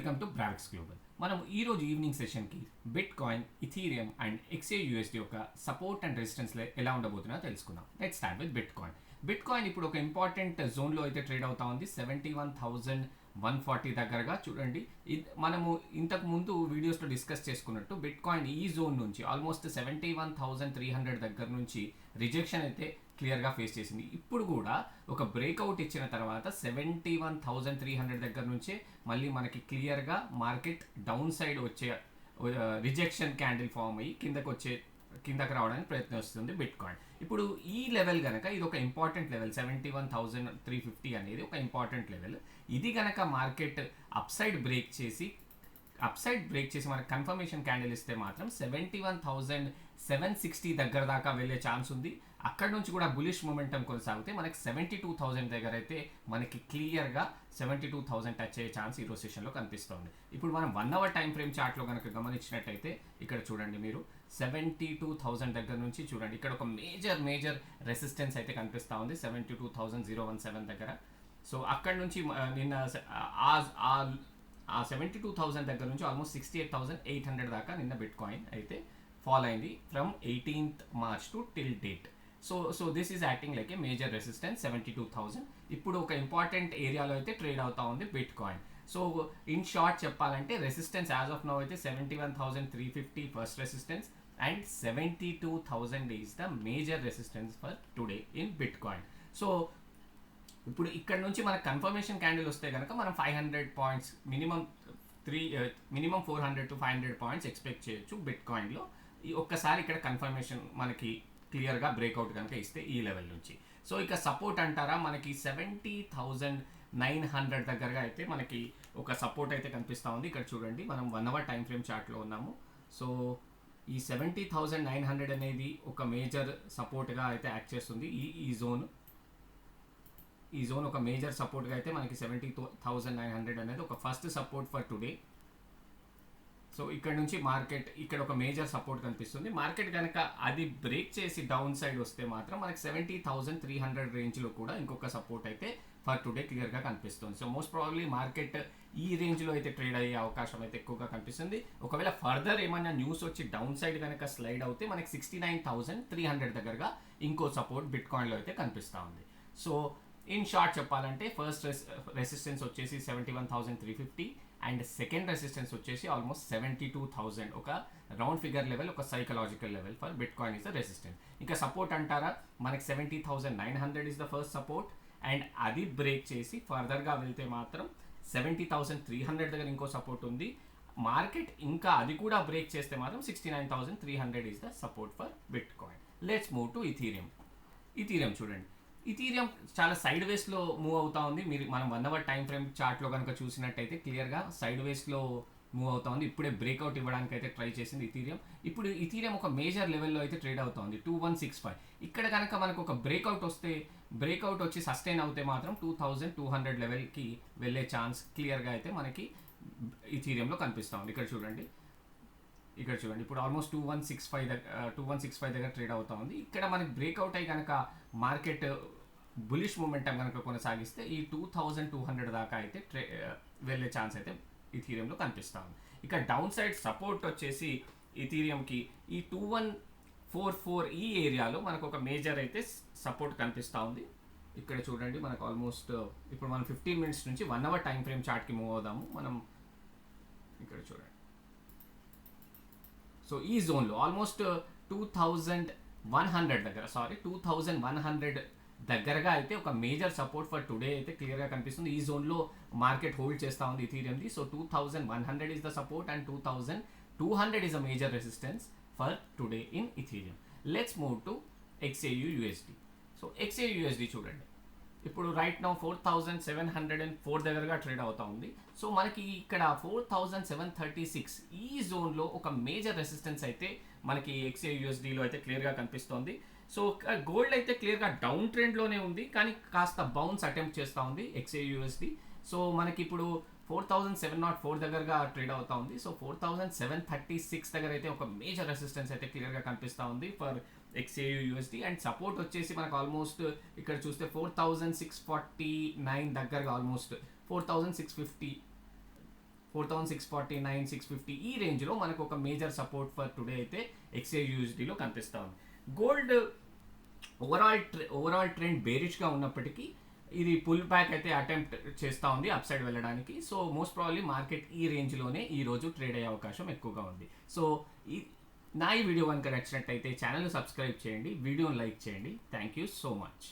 Welcome to బ్రావిక్స్ Global. మనం ఈరోజు evening సెషన్కి bitcoin, Ethereum and XAUSD యొక్క సపోర్ట్ అండ్ రెసిస్టెన్స్ ఎలా ఉండబోతుందో తెలుసుకుందాం. Let's start with bitcoin. Bitcoin ఇప్పుడు ఒక ఇంపార్టెంట్ జోన్లో అయితే ట్రేడ్ అవుతా ఉంది. 71,140 దగ్గరగా చూడండి. మనము ఇంతకు ముందు వీడియోస్లో డిస్కస్ చేసుకున్నట్టు బిట్ కాయిన్ ఈ జోన్ నుంచి ఆల్మోస్ట్ 71,300 దగ్గర నుంచి రిజెక్షన్ అయితే క్లియర్గా ఫేస్ చేసింది. ఇప్పుడు కూడా ఒక బ్రేక్అవుట్ ఇచ్చిన తర్వాత 71,300 దగ్గర నుంచే మళ్ళీ మనకి క్లియర్గా మార్కెట్ డౌన్ సైడ్ వచ్చే రిజెక్షన్ క్యాండిల్ ఫామ్ అయ్యి కిందకి రావడానికి ప్రయత్నిస్తుంది బిట్ కాయిన్. ఇప్పుడు ఈ లెవెల్ కనుక ఇది ఒక ఇంపార్టెంట్ లెవెల్, 71,350 అనేది ఒక ఇంపార్టెంట్ లెవెల్. ఇది కనుక మార్కెట్ అప్ సైడ్ బ్రేక్ చేసి మనకి కన్ఫర్మేషన్ క్యాండిల్ ఇస్తే మాత్రం 71,760 దగ్గర దాకా వెళ్ళే ఛాన్స్ ఉంది. అక్కడ నుంచి కూడా బులిష్ మొమెంటం కొనసాగితే మనకి 72,000 దగ్గర అయితే మనకి క్లియర్గా 72,000 టచ్ అయ్యే ఛాన్స్ ఈరోజు సెషన్లో కనిపిస్తుంది. ఇప్పుడు మనం 1 అవర్ టైం ఫ్రేమ్ చార్ట్లో కనుక గమనించినట్టయితే ఇక్కడ చూడండి, మీరు 72,000 దగ్గర నుంచి చూడండి, ఇక్కడ ఒక మేజర్ రెసిస్టెన్స్ అయితే కనిపిస్తూ ఉంది 72,017 దగ్గర. సో అక్కడ నుంచి నిన్న ఆ 72,000 దగ్గర నుంచి ఆల్మోస్ట్ 68,800 దాకా నిన్న బిట్ కాయిన్ అయితే ఫాల్ అయింది from 18th March to till date. So this is acting like a major resistance 72,000. ఇప్పుడు ఒక ఇంపార్టెంట్ ఏరియాలో అయితే ట్రేడ్ అవుతా ఉంది bit coin. So in short చెప్పాలంటే రెసిస్టెన్స్ యాజ్ ఆఫ్ నౌ అయితే 71,350 first resistance and 72,000 is the major resistance for today in bit coin. So ఇప్పుడు ఇక్కడ నుంచి మనకు కన్ఫర్మేషన్ క్యాండిల్ వస్తే కనుక మనం 500 points minimum 400 to 500 points expect చేయొచ్చు బిట్ కాయిన్లో. ఒక్కసారి ఇక్కడ కన్ఫర్మేషన్ మనకి క్లియర్గా బ్రేక్అవుట్ కనుక ఇస్తే ఈ లెవెల్ నుంచి. సో ఇక సపోర్ట్ అంటారా, మనకి 70,900 దగ్గరగా అయితే మనకి ఒక సపోర్ట్ అయితే కనిపిస్తూ ఉంది. ఇక్కడ చూడండి, మనం 1 అవర్ టైం ఫ్రేమ్ చార్ట్లో ఉన్నాము. సో ఈ 70,900 అనేది ఒక మేజర్ సపోర్ట్గా అయితే యాక్ట్ చేస్తుంది. ఈ జోన్ ఒక మేజర్ సపోర్ట్గా అయితే మనకి 70,900 అనేది ఒక first support for today. So ఇక్కడ నుంచి మార్కెట్ ఇక్కడ ఒక మేజర్ సపోర్ట్ కనిపిస్తుంది. మార్కెట్ కనుక అది బ్రేక్ చేసి డౌన్ సైడ్ వస్తే మాత్రం మనకి 70,300 రేంజ్లో కూడా ఇంకొక సపోర్ట్ అయితే ఫర్ టుడే క్లియర్గా కనిపిస్తుంది. సో మోస్ట్ ప్రాబబ్లీ మార్కెట్ ఈ రేంజ్లో అయితే ట్రేడ్ అయ్యే అవకాశం అయితే ఎక్కువగా కనిపిస్తుంది. ఒకవేళ ఫర్దర్ ఏమైనా న్యూస్ వచ్చి డౌన్ సైడ్ కనుక స్లైడ్ అవుతే మనకి 69,300 దగ్గరగా ఇంకో సపోర్ట్ బిట్ కాయిన్లో అయితే కనిపిస్తూ ఉంది. సో ఇన్ షార్ట్ చెప్పాలంటే ఫస్ట్ రెసిస్టెన్స్ వచ్చేసి 71,350 అండ్ సెకండ్ రెసిస్టెన్స్ వచ్చేసి ఆల్మోస్ట్ 72,000. ఒక రౌండ్ ఫిగర్ లెవెల్, ఒక psychological level for bit coin is the resistance. ఇంకా సపోర్ట్ అంటారా, మనకి 70,900 is the first support and అది బ్రేక్ చేసి ఫర్దర్గా వెళ్తే మాత్రం 70,300 దగ్గర ఇంకో సపోర్ట్ ఉంది. మార్కెట్ ఇంకా అది కూడా బ్రేక్ చేస్తే మాత్రం 69,300 is the support for bit coin. Let's move to Ethereum చూడండి, ఇథీరియం చాలా సైడ్ వేస్లో మూవ్ అవుతా ఉంది. మనం 1 అవర్ టైం ఫ్రేమ్ చార్ట్లో కనుక చూసినట్టయితే క్లియర్గా సైడ్ వేస్లో మూవ్ అవుతా ఉంది. ఇప్పుడే బ్రేక్అవుట్ ఇవ్వడానికి అయితే ట్రై చేసింది ఇథీరియం. ఇప్పుడు ఇథీరియం ఒక మేజర్ లెవెల్లో అయితే ట్రేడ్ అవుతా ఉంది 2165. ఇక్కడ కనుక మనకు ఒక బ్రేక్అవుట్ వచ్చి సస్టైన్ అవుతే మాత్రం 2,200 లెవెల్కి వెళ్ళే ఛాన్స్ క్లియర్గా అయితే మనకి ఇథీరియంలో కనిపిస్తూ ఉంది. ఇక్కడ చూడండి ఇప్పుడు ఆల్మోస్ట్ 2165 దగ్గర ట్రేడ్ అవుతా ఉంది. ఇక్కడ మనకి బ్రేక్అవుట్ అయ్యి కనుక మార్కెట్ బులిష్ మూమెంటం కనుక కొనసాగిస్తే ఈ 2,200 దాకా అయితే వెళ్ళే ఛాన్స్ అయితే ఇథీరియంలో కనిపిస్తూ ఉంది. ఇక డౌన్ సైడ్ సపోర్ట్ వచ్చేసి ఇథీరియంకి ఈ 2144 ఈ ఏరియాలో మనకు ఒక మేజర్ అయితే సపోర్ట్ కనిపిస్తూ ఉంది. ఇక్కడ చూడండి, మనకు ఆల్మోస్ట్ ఇప్పుడు మనం 15 మినిట్స్ నుంచి 1 అవర్ టైం ఫ్రేమ్ చార్ట్కి మూవ్ అవుదాము. మనం ఇక్కడ చూడండి, సో ఈ జోన్లో ఆల్మోస్ట్ 2,100 దగ్గరగా అయితే ఒక మేజర్ సపోర్ట్ ఫర్ టుడే అయితే క్లియర్గా కనిపిస్తుంది. ఈ జోన్లో మార్కెట్ హోల్డ్ చేస్తూ ఉంది ఇథీరియంది. So 2,100 is the support and 2,200 is a major resistance for today in Ethereum. Let's move to XAUUSD. So XAUUSD చూడండి, ఇప్పుడు రైట్ నౌ 4,704 దగ్గరగా ట్రేడ్ అవుతా ఉంది. సో మనకి ఇక్కడ 4,736 ఈ జోన్లో ఒక మేజర్ రెసిస్టెన్స్ అయితే మనకి XAUUSDలో అయితే క్లియర్గా కనిపిస్తోంది. సో గోల్డ్ అయితే క్లియర్గా డౌన్ ట్రెండ్లోనే ఉంది, కానీ కాస్త బౌన్స్ అటెంప్ట్ చేస్తూ ఉంది XAUUSD. సో మనకి ఇప్పుడు 4,704 దగ్గరగా ట్రేడ్ అవుతా ఉంది. సో 4,736 దగ్గర అయితే ఒక మేజర్ రెసిస్టెన్స్ అయితే క్లియర్గా కనిపిస్తూ ఉంది ఫర్ XAUUSD అండ్ సపోర్ట్ వచ్చేసి మనకు ఆల్మోస్ట్ ఇక్కడ చూస్తే 4,649 దగ్గరగా ఆల్మోస్ట్ 4,650 4649 650 ఈ రేంజ్లో మనకు ఒక మేజర్ సపోర్ట్ ఫర్ టుడే అయితే XAUSDలో కనిపిస్తూ ఉంది. గోల్డ్ ఓవరాల్ ట్రెండ్ బేరిష్గా ఉన్నప్పటికీ ఇది పుల్ బ్యాక్ అయితే అటెంప్ట్ చేస్తూ ఉంది అప్ సైడ్ వెళ్ళడానికి. సో మోస్ట్ ప్రాబ్లీ మార్కెట్ ఈ రేంజ్లోనే ఈ రోజు ట్రేడ్ అయ్యే అవకాశం ఎక్కువగా ఉంది. సో నా ఈ వీడియో కనుక నచ్చినట్టయితే ఛానల్ని సబ్స్క్రైబ్ చేయండి, వీడియోని లైక్ చేయండి. Thank you so much.